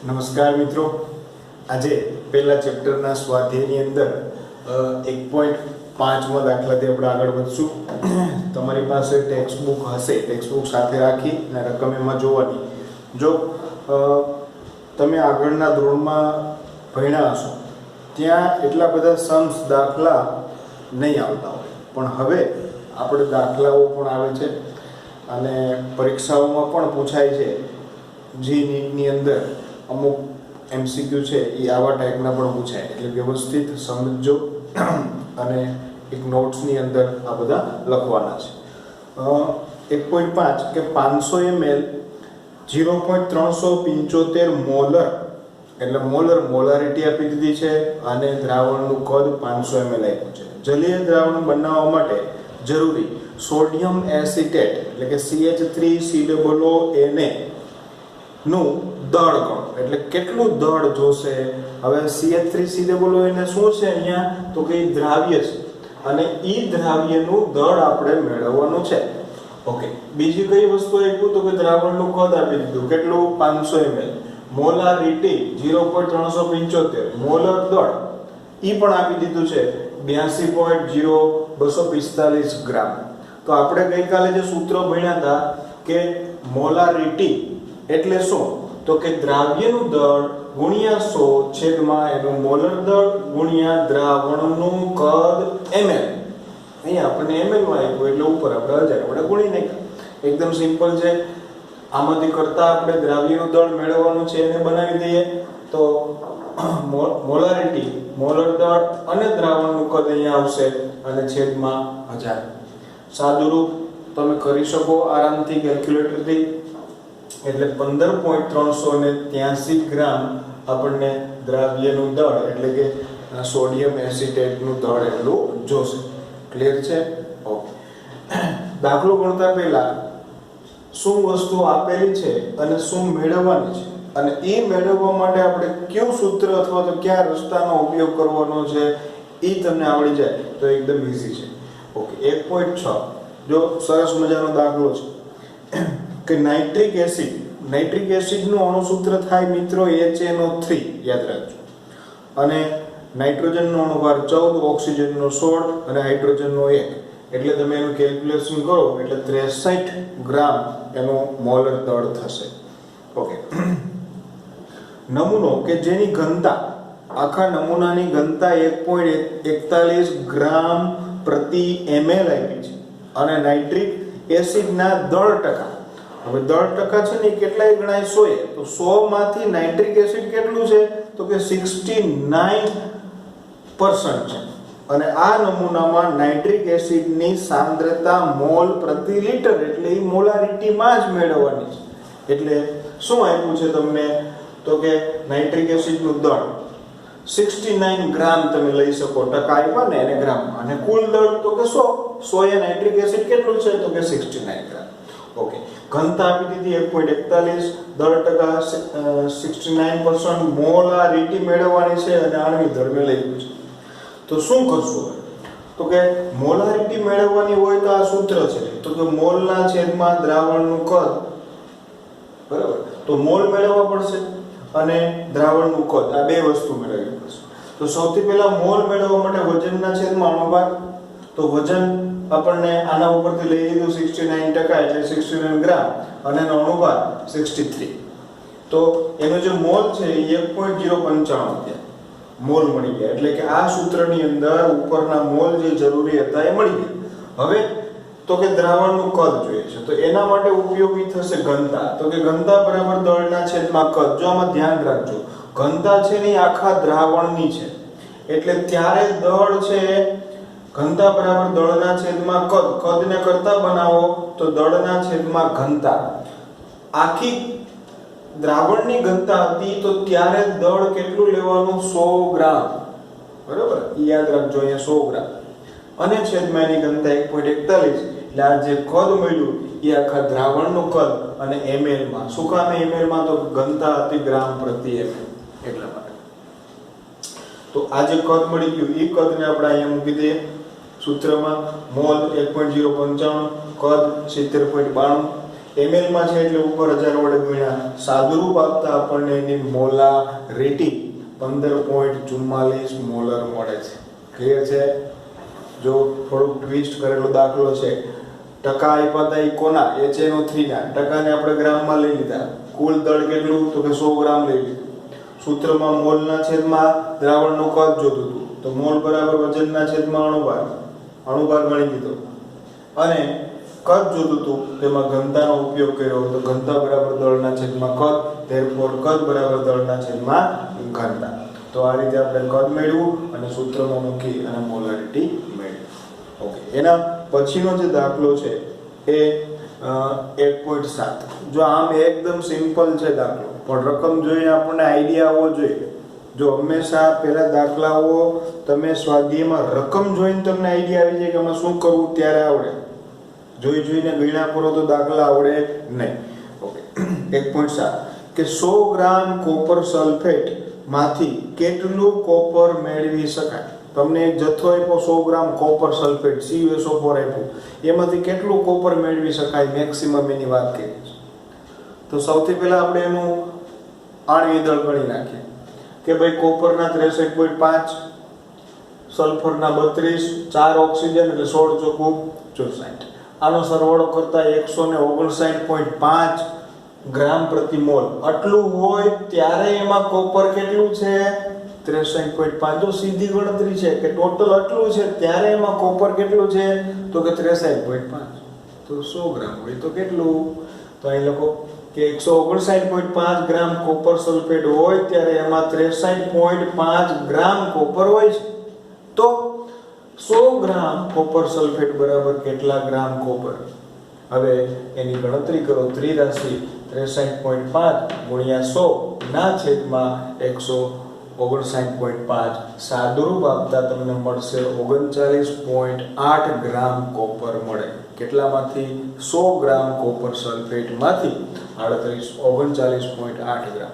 નમસ્કાર મિત્રો, આજે પહેલા ચેપ્ટરના સ્વાધ્યાયની અંદર 1.5માં દાખલાથી આપણે આગળ વધશું. તમારી પાસે ટેક્સ્ટ બુક હશે, ટેક્સ્ટ બુક સાથે રાખી અને રકમ એમાં જોવાની. જો તમે આગળના ધોરણમાં ભણ્યા હશો ત્યાં એટલા બધા સમ્સ દાખલા નહીં આવતા હોય, પણ હવે આપણે દાખલાઓ પણ આવે છે અને પરીક્ષાઓમાં પણ પૂછાય છે. જી નીટની અંદર અમુક MCQ છે એ આવા ટાઈપના પણ પૂછાય, એટલે વ્યવસ્થિત સમજો અને એક નોટ્સની અંદર આ બધા લખવાના છે. 1.5 કે 500 ml 0.375 મોલર, એટલે મોલારિટી આપી દીધી છે અને દ્રાવણનું કદ 500 ml આપ્યું છે. જલીય દ્રાવણ બનાવવા માટે જરૂરી સોડિયમ એસિટેટ એટલે કે CH3COONA નું દળ ગણો, એટલે કેટલું દળ જોશે. હવે CH3COONA શું છે અહીંયા, તો કે દ્રાવ્ય છે અને ઈ દ્રાવ્યનું દળ આપણે મેળવવાનું છે. ઓકે, બીજી કઈ વસ્તુ આપ્યું, તો કે દ્રાવણનું કદ આપી દીધું, કેટલું 500 ml. મોલારિટી 0.375, મોલર દળ ઈ પણ આપી દીધું છે 82.0245 ગ્રામ. તો આપણે ગઈકાલે જે સૂત્ર ભણ્યા હતા કે મોલારિટી એટલે શું, તો કે દ્રાવ્યનું દળ ગુણ્યા 100 છેદમાં એનું મોલર દળ ગુણ્યા દ્રાવણનું કદ ml. અહીંયા આપણને ml માં આપ્યું એટલે ઉપર આપણે 1000 આપણે ગુણી નાખ્યા. એકદમ સિમ્પલ છે. આમાંથી કરતા આપણે દ્રાવ્યનું દળ મેળવવાનું છે એને બનાવી દઈએ તો મોલારિટી, મોલર દળ અને દ્રાવણનું કદ અહીંયા આવશે અને છેદમાં 1000. સાદુરૂપ તમે કરી શકો આરામથી કેલ્ક્યુલેટરથી, એટલે 15.383 ગ્રામ આપણને દ્રાવ્યનું દળ એટલે કે સોડિયમ એસિટેટનું દળ એટલું જોશે. ક્લિયર છે? ઓકે. દાખલો ગણતા પહેલા શું વસ્તુ આપેલી છે અને શું મેળવવાની છે અને એ મેળવવા માટે આપણે કયું સૂત્ર અથવા તો કયા રસ્તાનો ઉપયોગ કરવાનો છે એ તમને આવડી જાય તો એકદમ ઈઝી છે. ઓકે, 1.6 જો સરસ મજાનો દાખલો છે કે નાઇટ્રિક એસિડ નું અણુસૂત્ર થાય મિત્રો HNO3, યાદ રાખજો. અને નાઇટ્રોજનનો અણુભાર 14, ઓક્સિજનનો 16 અને હાઇડ્રોજનનો 1, એટલે તમે એનું કેલ્ક્યુલેશન કરો એટલે 63 ગ્રામ એનું મોલર દળ થશે. ઓકે. નમૂનો કે જેની ઘનતા, આખા નમૂનાની ઘનતા 1.41 ગ્રામ પ્રતિ ml આપી છે અને નાઇટ્રિક એસિડના દળ ટકા, હવે દળ ટકા છે ને કેટલાય ગણાય 100 એ, તો 100 માંથી નાઇટ્રિક એસિડ કેટલું છે તો કે 69% છે અને આ નમૂનામાં નાઇટ્રિક એસિડની સાંદ્રતા મોલ પ્રતિ લિટર એટલે એ મોલારિટીમાં જ મેળવવાની છે. એટલે શું આપ્યું છે તમને, તો કે નાઇટ્રિક એસિડનું દળ 69 ગ્રામ તમે લઈ શકો, ટકા આપ્યા ને એને ગ્રામમાં, અને કુલ દળ તો કે 100 એ નાઇટ્રિક એસિડ કેટલું છે તો કે 69 ગ્રામ. ઓકે, ઘનતા આપી દીધી 1.41, દળ ટકા 69%, મોલારિટી મેળવવાની છે અને આણ્વિક દળ મેળવ્યું છે. તો શું કરશું, તો કે મોલારિટી મેળવવાની હોય તો આ સૂત્ર છે, તો કે મોલના છેદમાં દ્રાવણનું કદ, બરાબર. તો મોલ મેળવવા પડશે અને દ્રાવણનું કદ, આ બે વસ્તુ મેળવવી પડશે. તો સૌથી પહેલા મોલ મેળવવા માટે વજનના છેદમાં અણુભાર, તો વજન આપણને આના ઉપરથી લઈ લીધું 69% એટલે 69 ગ્રામ અને એનો અણુભાર 63. તો એનો જે મોલ છે એ 1.095 મોલ મળી ગયા, એટલે કે આ સૂત્રની અંદર ઉપરના મોલ જે જરૂરી હતા એ મળી ગયા. હવે તો કે દ્રાવણનું કદ જોઈએ છે, તો એના માટે ઉપયોગી થશે ઘનતા, તો કે ઘનતા બરાબર દળના છેદમાં કદ. જો આમાં ધ્યાન રાખજો, ઘનતા છે ને આખા દ્રાવણની છે, એટલે ત્યારે દળ છે ઘનતા બરાબર દળના છેદમાં કદ, કદને કરતા બનાવો તો દળના છેદમાં ઘનતા. આખી દ્રાવણની ઘનતા હતી તો ત્યારે દળ કેટલું લેવાનું, 100 ગ્રામ, બરાબર. યાદ રાખજો અહીંયા 100 ગ્રામ અને છેદમાં એની ઘનતા 1.41, એટલે આ જે કદ મળ્યું એ આખા દ્રાવણનું કદ અને ml માં. શું કામ ml માં, તો ઘનતા હતી ગ્રામ પ્રતિ ml, એટલા માટે. તો આ જે કદ મળી ગયું એ કદને આપણે અહીંયા મૂકી દઈએ સૂત્રમાં. મોલ 1.095, કદ 70.92, ml માં છે એટલે ઉપર 1000 વડે ગુણ્યા સાદુરૂપ આપતા આપણને એની મોલારિટી 15.44 મોલર મળે છે. ક્લિયર છે? જો થોડુંક ટ્વિસ્ટ કરેલો દાખલો છે. ટકા આપ્યા હતા ઈ કોના HNO3 ના ટકાને આપણે ગ્રામમાં લઈ લીધા. કુલ દળ કેટલું તો કે 100 ગ્રામ લઈ લીધું. સૂત્રમાં મોલના છેદમાં દ્રાવણનું કદ જોતું હતું તો મોલ બરાબર વજનના છેદમાં અણુભાર ગણી લીધો અને કદ જોતું હતું તેમાં ઘનતાનો ઉપયોગ કર્યો તો ઘનતા બરાબર દળના છેદમાં કદ, therefore કદ બરાબર દળના છેદમાં ઘનતા. તો આ રીતે આપણે કદ મેળવ્યું અને સૂત્રમાં મૂકી અને મોલારિટી મેળવી. ઓકે, એના પછીનો જે દાખલો છે એ 1.7. જો આમ એકદમ સિમ્પલ છે દાખલો પણ રકમ જોઈને આપણને આઈડિયા આવવો જોઈએ. જો હંમેશા પહેલા દાખલાઓ તમે સ્વાધ્યાયમાં રકમ જોઈને તમને આઈડિયા આવી જાય કે આમાં શું કરવું ત્યારે આવડે. જોઈને ગણ્યા કરો તો દાખલા આવડે નહીં. ઓકે, 1.7 કે 100 ગ્રામ કોપર સલ્ફેટ માંથી કેટલું કોપર મેળવી શકાય. તમને એક જથ્થો આપ્યો 100 ગ્રામ કોપર સલ્ફેટ CuSO4 આપ્યું, એમાંથી કેટલું કોપર મેળવી શકાય મેક્સિમમ એની વાત કરી છે. તો સૌથી પહેલા આપણે એનું આણ્વિક દળ ગણી નાખીએ કે ભાઈ કોપરના 63.5, સલ્ફરના 32, 4 ઓક્સિજન એટલે 16 ચોકું 64. આનો સરવાળો કરતા 159.5 ગ્રામ પ્રતિ મોલ આટલું હોય ત્યારે એમાં કોપર કેટલું છે 63.5. જો સીધી ગણતરી છે કે ટોટલ આટલું છે ત્યારે એમાં કોપર કેટલું છે તો કે 63.5. તો 100 ગ્રામ હોય તો કેટલું તો અહીં લખો કે 159.5 ગ્રામ કોપર સલ્ફેટ હોય ત્યારે એમાં 63.5 ગ્રામ કોપર હોય છે. તો 100 ગ્રામ કોપર સલ્ફેટ બરાબર કેટલા ગ્રામ કોપર? હવે એની ગણતરી કરો. ત્રિરાશિ 63.5 ગુણ્યા 100 ના છેદમાં 159.5 સાદુરૂપ આપતા તમને મળશે 39.8 ગ્રામ કોપર મળે. કેટલામાંથી? 100 ગ્રામ કોપર સલ્ફેટ માંથી 39.8 ગ્રામ.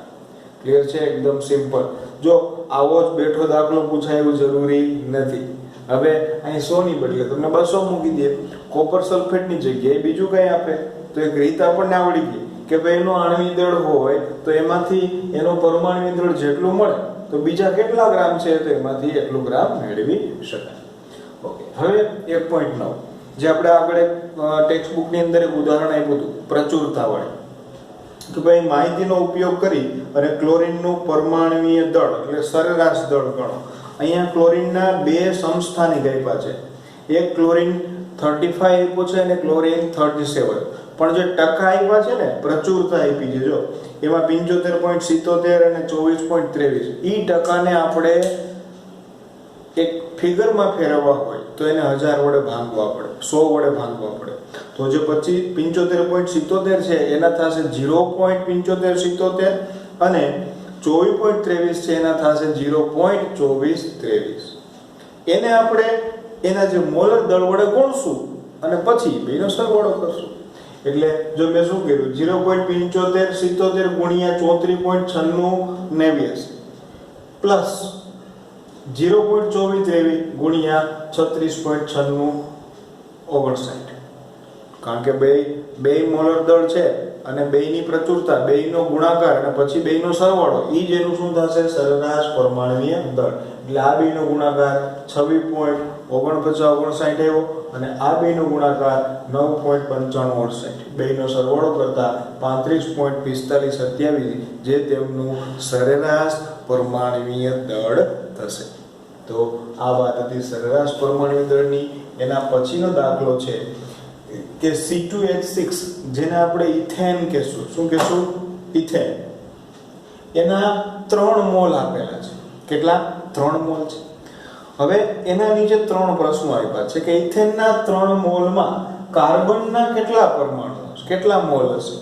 ક્લિયર છે? એકદમ સિમ્પલ. જો આવો જ બેઠો દાખલો પૂછાય એવું જરૂરી નથી. હવે અહીં 100 ની બદલે તમને 200 મૂકી દે, કોપર સલ્ફેટ ની જગ્યાએ બીજું કઈ આપે તો એક રીત આપણને આવડી ગઈ કે ભાઈ એનો આણ્વિક દળ હોય તો એમાંથી એનો પરમાણ્વિક દળ જેટલું મળે તો બીજા કેટલા ગ્રામ છે તો એમાંથી એટલું ગ્રામ મેળવી શકાય. ઓકે, હવે 1.9 જે આપણે આગળ ટેક્સ્ટ બુક ની અંદર એક ઉદાહરણ આપ્યું હતું પ્રચુરતા વાળું કે ભાઈ માહિતીનો ઉપયોગ કરી અને ક્લોરીનનું પરમાણ્વીય દળ એટલે સરેરાશ દળ ગણો. અહીંયા ક્લોરીનના બે સમસ્થાનિક આપ્યા છે. એક ક્લોરીન 35 આપ્યું છે અને ક્લોરીન 37. પણ જે ટકા આપ્યા છે ને પ્રચુરતા આપી છે જો એમાં 75.77 અને 24.23 ઈ ટકાને આપણે એક ફિગરમાં ફેરવવા હોય તો એને 1000 વડે ભાંગવા પડે, 100 વડે ભાંગવા પડે. તો જે 75.77 છે એના થશે 0.7577 અને 24.23 છે એના થશે 0.2423. એને આપણે એના જે મોલર દળ વડે ગુણશું અને પછી બેનો સરવાળો કરશું. એટલે જો મેં શું કર્યું 0.7577 ગુણ્યા 34.96 પ્લસ 0.2423 ગુણ્યા 36.96 કારણ કે બે મોલર દળ છે અને બેયની પ્રચુરતા બેયનો ગુણાકાર અને પછી બેયનો સરવાળો ઈ જ એનું શું થશે સરેરાશ પરમાણ્વીય દળ. એટલે આ બેયનો ગુણાકાર 26.4959 આવ્યો અને આ બેયનો ગુણાકાર 9.9558. બેયનો સરવાળો કરતા 35.4527 જે તેમનું સરેરાશ પરમાણ્વીય દળ થશે. તો આ વાત હતી સરેરાશ પરમાણ્વીય દળની. એના પછીનો દાખલો છે કે C2H6 જેને આપણે ઇથેન કહેશું. શું કહેશું? ઇથેન. એના 3 મોલ આપેલા છે. કેટલા? 3 મોલ છે. હવે એના નીચે 3 પ્રશ્નો આપ્યા છે કે ઇથેનના 3 મોલમાં કાર્બનના કેટલા પરમાણુ હશે, કેટલા મોલ હશે?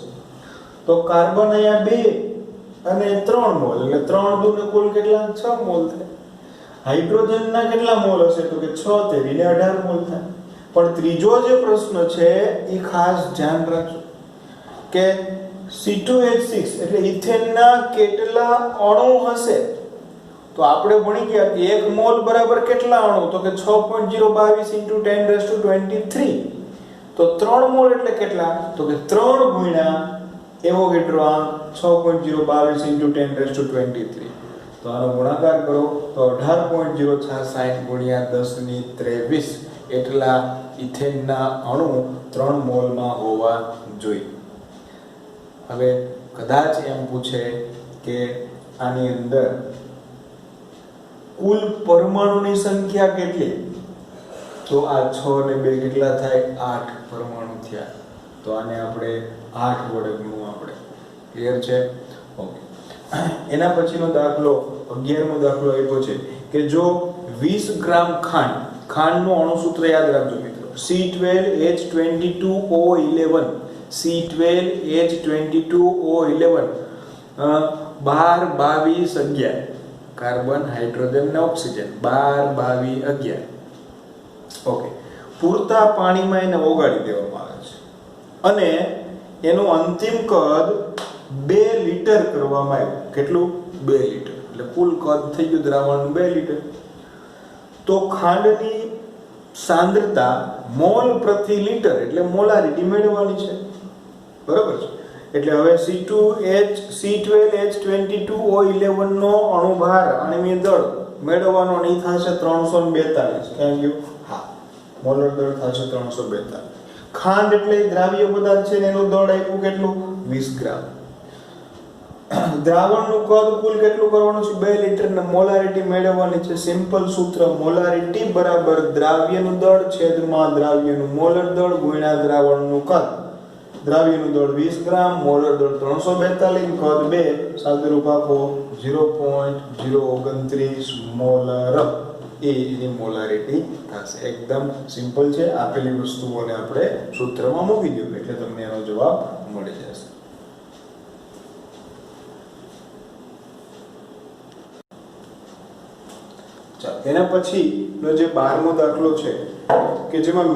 તો કાર્બન અહીંયા 2 અને 3 મોલ એટલે 3 દુ ને કુલ કેટલા? 6 મોલ થાય. હાઇડ્રોજનના કેટલા મોલ હશે? તો કે 6 તેરીને 18 મોલ થાય. પણ ત્રીજો જે પ્રશ્ન છે એ ખાસ ધ્યાન રાખજો કે C2H6 એટલે ઇથેનના કેટલા અણુ હશે? તો આપણે ભણી ગયા કે 1 મોલ બરાબર કેટલા અણુ? તો કે 6.022 × 10⁻23. તો 3 મોલ એટલે કેટલા? તો કે 3 ગુણ્યા એવોગેડ્રો આંક 6.022 × 10⁻23. તો આનો ગુણાકાર કરો તો 18.066 ગુણ્યા 10⁻23 એટલા ઇથેનના અણુ 3 મોલમાં હોવા જોઈએ. હવે કદાચ એમ પૂછે કે આની અંદર કુલ પરમાણુની સંખ્યા કેટલી? તો આ 6 ને 2 કેટલા થાય? 8 પરમાણુ થયા. તો આને આપણે 8 વડે ગુણવું આપણે. ક્લિયર છે? ઓકે. એના પછીનો દાખલો 11મો દાખલો આપ્યો છે કે જો 20 ગ્રામ ખાંડનું અણુસૂત્ર યાદ રાખજો મિત્રો, C12H22O11, C12H22O11, 12 22 11 કાર્બન, હાઇડ્રોજન ને ઓક્સિજન, 12 22 11. ઓકે. પૂરતા પાણીમાં એને ઓગાળી દેવામાં આવે છે અને એનું અંતિમ કદ 2 લીટર કરવામાં આવ્યું. કેટલું? 2 લીટર. એટલે કુલ કદ થઈ ગયું દ્રાવણનું 2 લીટર. તો ખાંડની સાંદ્રતા મોલ પ્રતિ લીટર એટલે મોલારિટી મેળવવાની છે. બરાબર છે? એટલે હવે C12H22O11 નો અણુભાર આણ્વીય દળ મેળવવાનો અહીં થશે 342. કેમ ગયું? હા, મોલર દળ થશે 342. ખાંડ એટલે દ્રાવ્ય પદાર્થ છે ને એનું દળ આપ્યું કેટલું? 20 ગ્રામ. દ્રાવણનું કદ કુલ કેટલું કરવાનું છે? 2 લીટર ને મોલારિટી મેળવવાની છે. સિમ્પલ સૂત્ર, મોલારિટી બરાબર દ્રાવ્યનું દળ છેદમાં દ્રાવ્યનું મોલર દળ ગુણ્યા દ્રાવણનું કદ. દ્રાવ્યનું દળ 20 ગ્રામ, મોલર દળ 342, કદ 2, સાદુરૂપ આપો 0.029 મોલર. એની મોલારિટી થશે. એકદમ સિમ્પલ છે. આપેલી વસ્તુઓને આપણે સૂત્રમાં મૂકી દો એટલે તમને એનો જવાબ મળી જશે. એના પછીનો જે 12મો દાખલો છે કે જેમાં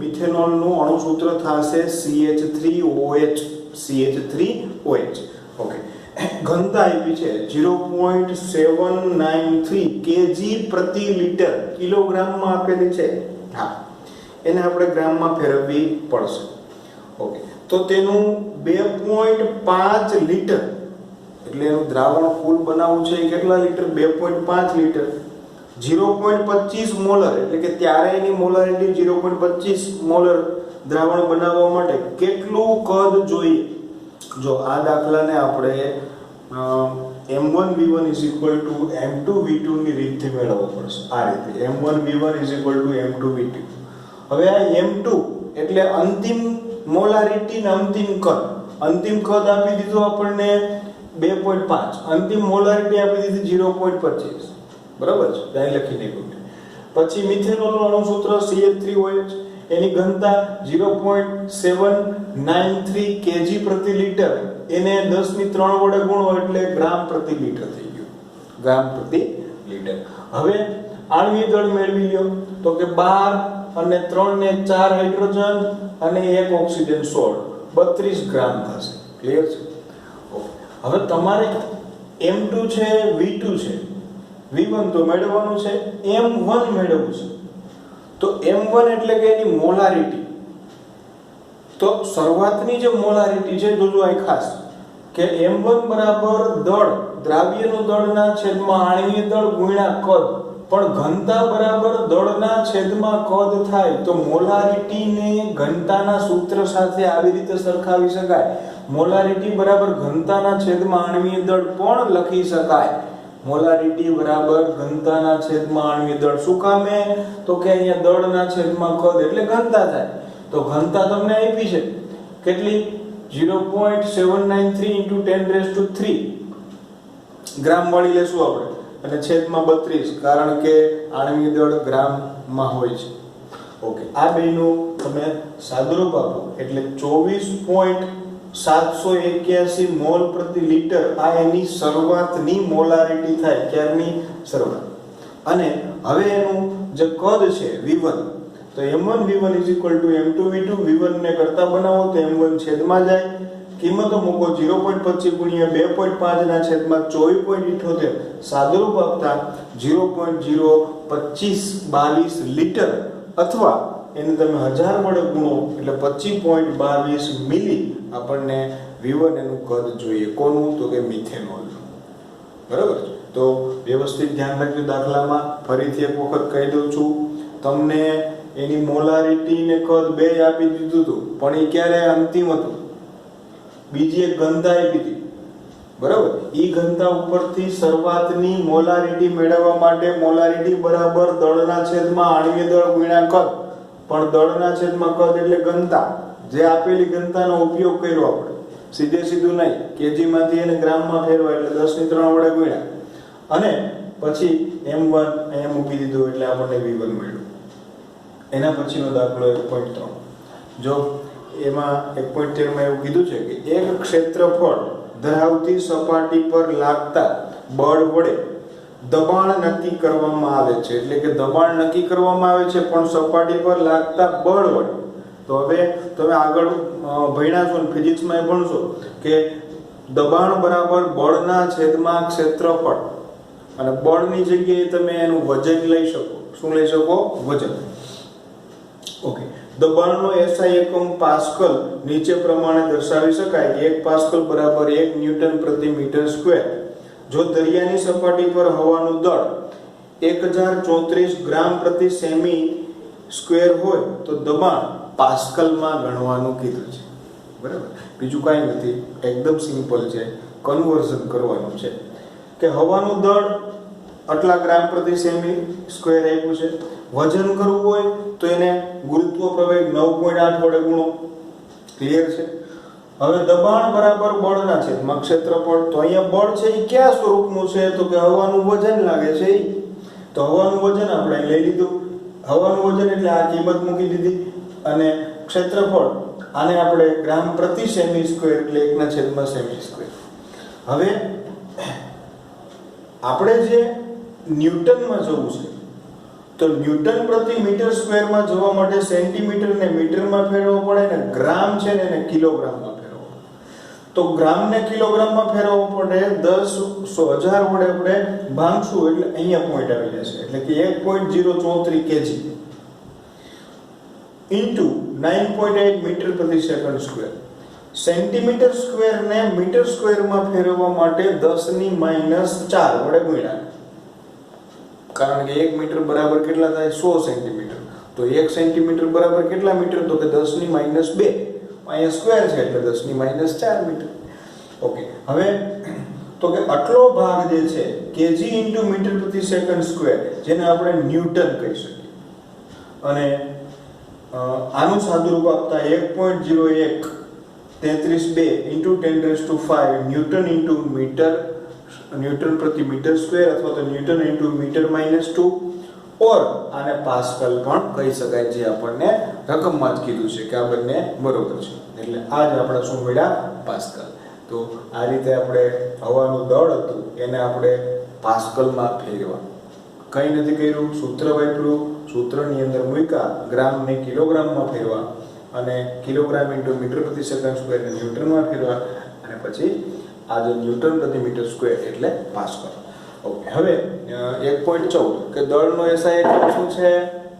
મિથેનોલનું અણુસૂત્ર થશે CH3OH. ઓકે. ઘનતા આપી છે 0.793 kg પ્રતિ લીટર, કિલોગ્રામમાં આપેલી છે. હા, એને આપણે ગ્રામમાં ફેરવવી પડશે. ઓકે. તો તેનું 2.5 લીટર એટલે એનું દ્રાવણ કુલ બનાવવું છે કેટલા લીટર? 2.5 લીટર. 0.25 મોલર એટલે કે ત્યારે એની મોલારિટી 0.25 મોલર દ્રાવણ બનાવવા માટે કેટલું કદ જોઈએ? જો આ દાખલાને આપણે M1V1 M2V2 ની રીતથી મેળવવો પડશે. આ રીતે M1V1 M2V2. હવે આ M2 એટલે અંતિમ મોલારિટી ને અંતિમ કદ. અંતિમ કદ આપી દીધું આપણને 2.5, અંતિમ મોલારિટી આપી દીધી 0.25. બરાબર છે? ત્યાં લખી નાખ્યું. પછી મિથેનોલનું અણુસૂત્ર CH3OH, એની ઘનતા 0.793 kg પ્રતિ લીટર, એને 10⁻³ વડે ગુણો એટલે ગ્રામ પ્રતિ લીટર થઈ ગયું. ગ્રામ પ્રતિ લીટર. હવે આણ્વીય દળ મેળવી લ્યો તો કે 12 અને 3 ને 4 હાઇડ્રોજન અને 1 ઓક્સિજન 16, 32 ગ્રામ થશે. ક્લિયર છે? હવે તમારે M2 છે, V2 છે, V1 તો મેળવવાનું છે, M1 મેળવવું છે. તો M1 એટલે કે એની મોલારિટી. તો શરૂઆતની જે મોલારિટી છે જોજો આ ખાસ કે M1 બરાબર દળ, દ્રાવ્યનું દળના છેદમાં આણ્વીય દળ ગુણ્યા કદ, પણ ઘનતા બરાબર દળના છેદમાં કદ થાય. તો મોલારિટીને ઘનતાના સૂત્ર સાથે આવી રીતે સરખાવી શકાય. મોલારિટી બરાબર ઘનતાના છેદમાં આણ્વીય દળ પણ લખી શકાય. મોલારિટી બરાબર ઘનતાના છેદમાં આણ્વીય દળ. શું કામે? તો કે અહીંયા દળના છેદમાં કદ એટલે ઘનતા થાય. તો ઘનતા તમને આપી છે કેટલી? 0.793 × 10⁻³ ગ્રામ મળી લેશું આપણે અને છેદમાં 32 કારણ કે આણ્વીય દળ ગ્રામમાં હોય છે. ઓકે. આ બેનું તમે સાદુરૂપ આપો એટલે 24.781 મોલ પ્રતિ લીટર. આ એની શરૂઆતની મોલારિટી થાય. ક્યારની શરૂઆત? અને હવે એનું જે કદ છે V1, તો M1V1 M2V2. V1 ને કરતા બનાવો તો M1 છેદમાં જાય, કિંમતો મૂકો 0.25 × 2.5 ના છેદમાં 24.78, સાદુરૂપ આપતા 0.02522 લીટર અથવા એને તમે 1000 વડે ગુણો એટલે 25.22 મિલી આપણને V1 એનું કદ જોઈએ. કોનું? તો કે મિથેનોલ. બરાબર. તો વ્યવસ્થિત ધ્યાન રાખજો દાખલામાં. ફરીથી એક વખત કહી દઉં છું તમને, એની મોલારિટી ને કદ બે આપી દીધું હતું, પણ એ ક્યારે અંતિમ હતું. બીજી એક ઘનતા આપી હતી. બરાબર. ઈ ઘનતા ઉપરથી શરૂઆતની મોલારિટી મેળવવા માટે મોલારિટી બરાબર દળના છેદમાં આણ્વીય દળ ગુણ્યા કદ, પણ દળના છેદમાં કદ એટલે ઘનતા. જે આપેલી ઘનતાનો ઉપયોગ કર્યો આપણે, સીધે સીધું નહીં, કેજી માંથી એને ગ્રામમાં ફેરવા એટલે 10 ની 3 વડે ગુણ્યા અને પછી m1 અહીંયા મૂકી દીધું એટલે આપણને v1 મળ્યું. એના પછીનો દાખલો 1.3. જો એમાં 1.13 માં એવું કીધું છે કે એક ક્ષેત્રફળ ધરાવતી સપાટી પર લાગતા બળ વડે દબાણ નક્કી કરવામાં આવે છે. એટલે કે દબાણ નક્કી કરવામાં આવે છે પણ સપાટી પર લાગતા બળ વડે. તો હવે તમે આગળ ભણ્યા છો ને ફિઝિક્સમાં એ ભણશો કે દબાણ બરાબર બળના છેદમાં ક્ષેત્રફળ, અને બળની જગ્યાએ તમે એનું વજન લઈ શકો. શું લઈ શકો? વજન. ઓકે. દબાણનો SI એકમ પાસ્કલ નીચે પ્રમાણે દર્શાવી શકાય. 1 પાસ્કલ બરાબર 1 ન્યૂટન પ્રતિ મીટર સ્ક્વેર. જો દરિયાની સપાટી પર હવાનું દળ 1034 ગ્રામ પ્રતિ સેમી સ્ક્વેર હોય તો દબાણ પાસ્કલમાં ગણવાનું કીધું છે. બરાબર. બીજું કાંઈ નથી, એકદમ સિમ્પલ છે, કન્વર્ઝન કરવાનું છે કે હવાનું દળ આટલા ગ્રામ પ્રતિ સેમી સ્ક્વેર આપ્યું છે. વજન કરવું હોય તો એને ગુરુત્વ પ્રવેગ 9.8 વડે ગુણો. ક્લિયર છે? હવે દબાણ બરાબર બળના છેદમાં ક્ષેત્રફળ. તો અહીંયા બળ છે એ કયા સ્વરૂપનું છે? તો કે હવાનું વજન લાગે છે. તો હવાનું વજન આપણે લઈ લીધું. હવાનું વજન એટલે આ કિંમત મૂકી દીધી અને ક્ષેત્રફળ આને આપણે ગ્રામ પ્રતિ સેમી સ્ક્વેર એટલે 1/, સેમી સ્ક્વેર. હવે આપણે જે ન્યૂટનમાં જવું છે તો ન્યૂટન પ્રતિ મીટર સ્ક્વેરમાં જવા માટે સેન્ટીમીટર ને મીટરમાં ફેરવવો પડે ને ગ્રામ છે ને એને કિલોગ્રામમાં ફેરવવો. તો ગ્રામ ને કિલોગ્રામમાં ફેરવવો પડે 10,000 વડે આપણે ભાગશું એટલે અહીંયા પોઈન્ટ આવી જશે. એટલે કે 1.034 kg ઇન્ટુ 9.8 મીટર પ્રતિ સેકન્ડ સ્ક્વેર. સેન્ટીમીટર સ્ક્વેર ને મીટર સ્ક્વેરમાં ફેરવવા માટે 10⁻⁴ વડે ગુણ્યા. કારણ કે 1 મીટર બરાબર કેટલા થાય? 100 સેન્ટીમીટર. તો 1 સેન્ટીમીટર બરાબર કેટલા મીટર? તો કે 10⁻². અહીંયા સ્ક્વેર છે એટલે 10⁻⁴ મીટર. ઓકે. હવે તો કે આટલો ભાગ જે છે કેજી ઇન્ટુ મીટર પ્રતિ સેકન્ડ સ્ક્વેર, જેને આપણે ન્યૂટન કહી શકીએ, અને આનું સાદુરૂપ આપતા 1.0133 into 10⁵ newton into metre, newton પ્રતિ મીટર સ્ક્વેર અથવા તો ન્યૂટન ઇન્ટુ મીટર -2 ઓર આને પાસ્કલ પણ કહી શકાય, જે આપણને રકમમાં જ કીધું છે કે આ બંને બરોબર છે. એટલે આ જ આપણે શું મળ્યા? પાસ્કલ. તો આ રીતે આપણે હવાનું દળ હતું એને આપણે પાસ્કલમાં ફેરવા. કંઈ નથી કર્યું, સૂત્ર વાપર્યું, સૂત્રની અંદર મૂક્યા, ગ્રામ ને કિલોગ્રામમાં ફેરવા અને કિલોગ્રામ ઇન્ટુ મીટર પ્રતિ સેકન્ડ સ્ક્વેર ને ન્યૂટનમાં ફેરવા અને પછી આ જે ન્યૂટન પ્રતિ મીટર સ્ક્વેર એટલે પાસ્કલ. ઓકે. હવે 1.14 કે દળનો SI એકમ શું છે?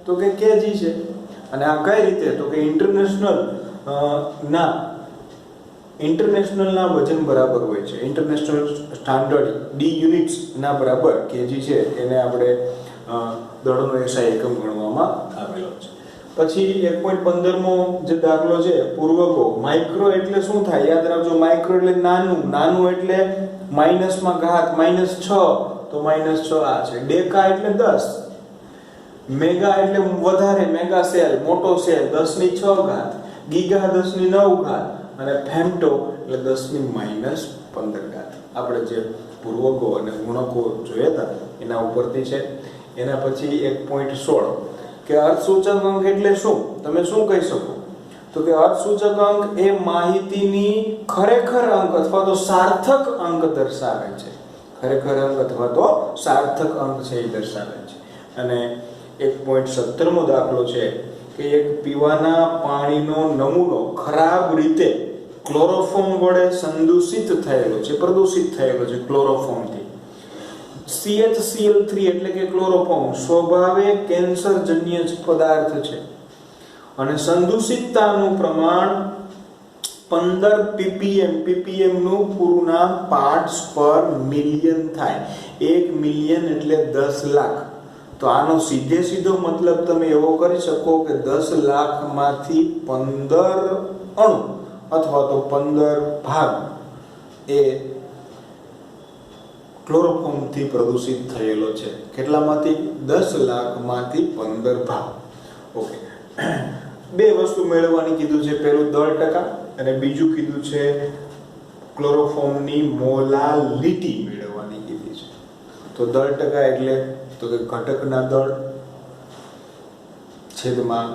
તો કે કેજી છે. અને આ કઈ રીતે? તો કે ઇન્ટરનેશનલના વજન બરાબર હોય છે. ઇન્ટરનેશનલ સ્ટાન્ડર્ડ ડી યુનિટ્સ ના બરાબર કેજી છે, એને આપણે દળનો SI એકમ ગણવામાં આવેલો છે. પછી 1.15 મો જે દાખલો છે પૂર્વકો. માઇક્રો એટલે શું થાય? યાદ રાખજો, માઇક્રો એટલે નાનું, નાનું એટલે માઈનસમાં ઘાત -6, તો -6 આ છે. ડેકા એટલે 10, મેગા એટલે વધારે, મેગા સેલ મોટો સેલ 10⁶, ગીગા 10⁹ અને ફેમ્ટો એટલે 10⁻15. આપણે જે પૂર્વકો અને ગુણકો જોયા હતા એના ઉપરથી છે. એના પછી 1.16 કે અર્થસૂચક અંક એટલે શું? તમે શું કહી શકો? તો કે અર્થસૂચક અંક એ માહિતીની ખરેખર અંક અથવા તો સાર્થક અંક દર્શાવે છે. ખરેખર અંક અથવા તો સાર્થક અંક છે એ દર્શાવે છે. અને 1.17 મો દાખલો છે કે એક પીવાના પાણીનો નમૂનો ખરાબ રીતે ક્લોરોફોર્મ વડે સંદૂષિત થયેલો છે, પ્રદૂષિત થયેલો છે ક્લોરોફોર્મથી. CHCl3 એટલે કે ક્લોરોફોર્મ સ્વભાવે કેન્સરજન્ય પદાર્થ છે. અને સંદુષિતતાનું પ્રમાણ 15 ppm. ppm નું પૂરું નામ પાર્ટ્સ પર મિલિયન થાય. 1 મિલિયન એટલે 10 લાખ. તો આનો સીધો મતલબ તમે એવો કરી શકો કે 10 લાખમાંથી 15 અણુ અથવા તો 15 ભાગ એ ક્લોરોફોર્મ થી પ્રદૂષિત થયેલો છે. કેટલામાંથી? 10 લાખમાંથી 15 ભાગ. ઓકે, બે વસ્તુ મેળવવાની કીધું છે. પહેલું દળ ટકા અને બીજું કીધું છે ક્લોરોફોર્મની મોલાલિટી મેળવવાની કીધી છે. તો દળ ટકા એટલે તો કે ઘટકના દળ છેદમાં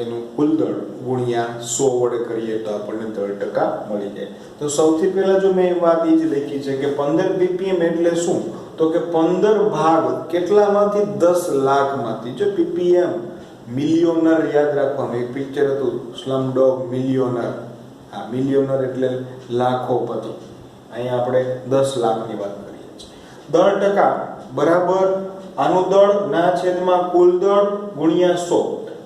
એનું કુલ દળ ગુણ્યા 100 વડે કરીએ તો આપણને દળ ટકા મળી જાય. તો સૌથી પહેલા જો મેં વાત એ જ લખી છે કે 15 ppm એટલે શું? તો કે 15 ભાગ કેટલામાંથી? 10 લાખમાંથી. જો ppm મિલિયોનર યાદ રાખવાનું. એક પિક્ચર હતું સ્લમડોગ મિલિયોનર. હા, મિલિયોનર એટલે લાખોપતિ. અહીંયા આપણે 10 લાખની વાત કરીએ છીએ. દળ ટકા બરાબર આનું દળ ના છેદમાં કુલ દળ ગુણ્યા 100.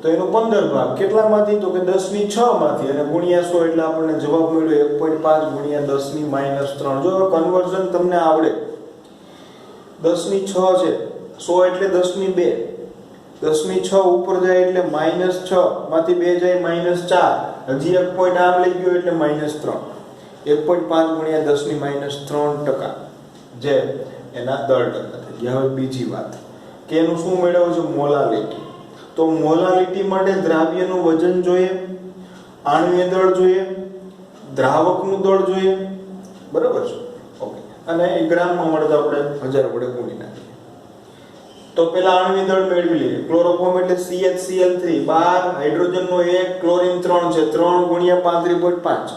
તો એનો 15 ભાગ કેટલામાંથી? તો કે 10⁶ માંથી અને ગુણ્યા 100 એટલે આપણને જવાબ મળ્યો 1.5 ગુણ્યા 10⁻³ જો કન્વર્ઝન તમને આવડે 10⁶ છે, 100 એટલે 10⁻2, 10⁻6 ઉપર જાય એટલે -6 માંથી 2 જાય -4, હજી 1 પોઈન્ટ આમ લઈ ગયો એટલે -3. 1.5 ગુણ્યા 10⁻³ જે એના દળ ટકા થઈ ગયા. હવે બીજી વાત કે એનું શું મેળવ્યું છે? મોલાલિટી. તો મોલાલિટી માટે દ્રાવ્યનું વજન જોઈએ, આણ્વીય દળ જોઈએ, દ્રાવકનું દળ જોઈએ, બરાબર છે? ઓકે, અને એ ગ્રામમાં મળે તો આપણે 1000 વડે ગુણી નાખીએ. તો પેલા આણ્વીય દળ મેળવી લઈએ. ક્લોરોફોર્મ એટલે CHCl3, 12 હાઇડ્રોજનનો 1, ક્લોરીન 3 છે, 3 ગુણ્યા 35.5.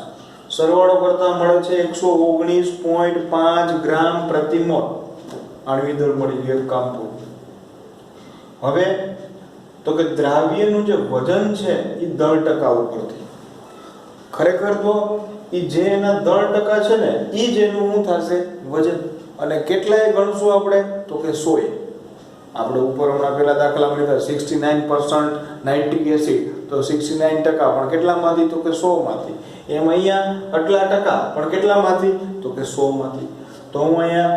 સરવાળો કરતા મળે છે 119.5 ગ્રામ પ્રતિ મોલ. આણ્વીય દળ મળી ગયું કામ પૂરું. હવે તો કે દ્રાવ્યનું જે વજન છે એ દળ ટકા ઉપરથી. ખરેખર તો એ જે એના દળ ટકા છે ને એ જ એનું શું થશે? વજન. અને કેટલાય ગણશું આપણે? તો કે 100. આપણે ઉપર હમણાં પેલા દાખલામાં લીધા 69% નાઇટ્રિક એસિડ, તો 69% પણ કેટલામાંથી? તો કે 100 માંથી. એમ અહીંયા આટલા ટકા પણ કેટલામાંથી? તો કે 100 માંથી. તો હું અહીંયા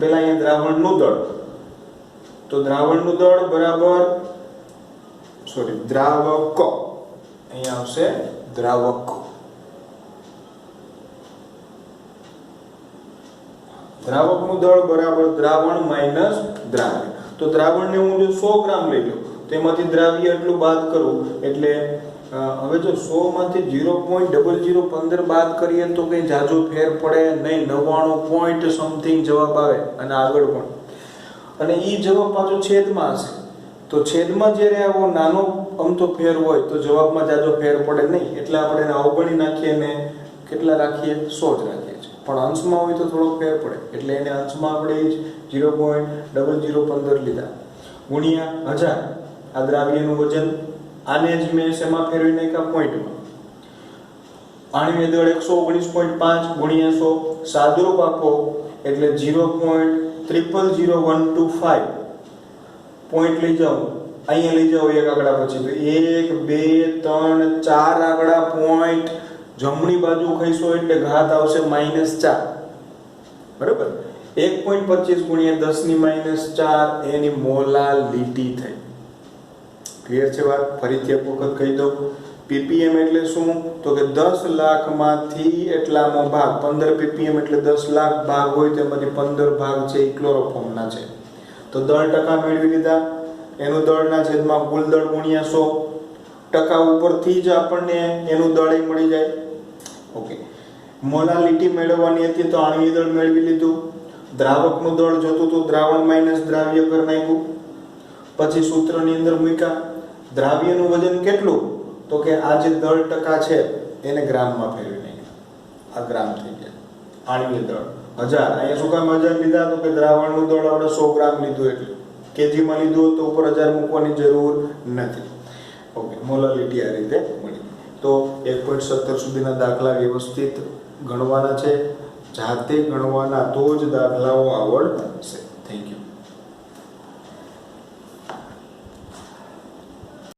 પેલા અહીંયા દ્રાવણનું દળ, તો દ્રાવણનું દળ બરાબર દ્રાવક, અહીંયા આવશે દ્રાવક. દ્રાવકનું દળ બરાબર દ્રાવણ માઈનસ દ્રાવ્ય. તો દ્રાવણને હું જો 100 ગ્રામ લઈ લઉં તો એમાંથી દ્રાવ્ય એટલું બાદ કરું એટલે હવે જો 100 માંથી 0.0015 બાદ કરીએ તો કઈ જાજો ફેર પડે નહીં. 99 પોઈન્ટ સમથિંગ જવાબ આવે અને આગળ પણ. અને ઈ જવાબ પાછો છેદમાં હશે. તો છેદમાં જ્યારે આવો નાનો અમથો ફેર હોય તો જવાબમાં જાજો ફેર પડે નહીં. એટલે આપણે એને અવગણી નાખીએ ને કેટલા રાખીએ? 100 જ રાખીએ છીએ. પણ અંશમાં હોય તો થોડો ફેર પડે એટલે એને અંશમાં આપણે 0.0015 લીધા ગુણ્યા 1000. આ દ્રાવ્યનું વજન. આને જ મેં શેમાં ફેરવી નાખ્યા? પોઈન્ટમાં. આણ્વીય દળ 119.5 ગુણ્યા 100 સાદુરૂપ આપો એટલે 0.000125 પોઈન્ટ લઈ જાઓ. અહીંયા લઈ જાઓ એક આંકડા પછી તો 1 2 3 4 આંકડા પોઈન્ટ. જમણી બાજુ ખઈશો એટલે ઘાત આવશે -4, બરાબર? 1.25 ગુણ્યા 10⁻⁴ એની મોલાલિટી થઈ. ક્લિયર છે વાત? ફરીથી એક વખત કહી દઉં. ppm એટલે શું? તો કે 10 લાખમાંથી એટલામો ભાગ. 15 ppm એટલે 10 લાખ ભાગ હોય તેમાંથી 15 ભાગ છે એ ક્લોરોફોર્મના છે. તો દળ ટકા મેળવી લીધા. એનું દળના છેદમાં કુલ દળ ગુણ્યા 100. ટકા ઉપરથી જ આપણને એનું દળ મળી જાય. ઓકે, મોલાલિટી મેળવવાની હતી તો આણ્વીય દળ મેળવી લીધું. દ્રાવકનું દળ જોતું તો દ્રાવણ માઈનસ દ્રાવ્ય કરી નાખ્યું. પછી સૂત્રની અંદર મૂક્યા. દ્રાવ્યનું વજન કેટલું? તો કે આ જે દળ ટકા છે એને ગ્રામમાં ફેરવી નાખ્યા. આ ગ્રામ થઈ ગયા. આણ્વીય દળ 1000. અહીંયા શું કામ 1000 લીધા? તો કે દ્રાવણનું દળ આપણે 100 ગ્રામ લીધું એટલે કેજીમાં લીધું તો ઉપર 1000 મૂકવાની જરૂર નથી. ઓકે, મોલાલિટી આ રીતે મળી. તો 1.17 સુધીના દાખલા વ્યવસ્થિત ગણવાના છે. જાતે ગણવાના તો જ દાખલાઓ આવડશે.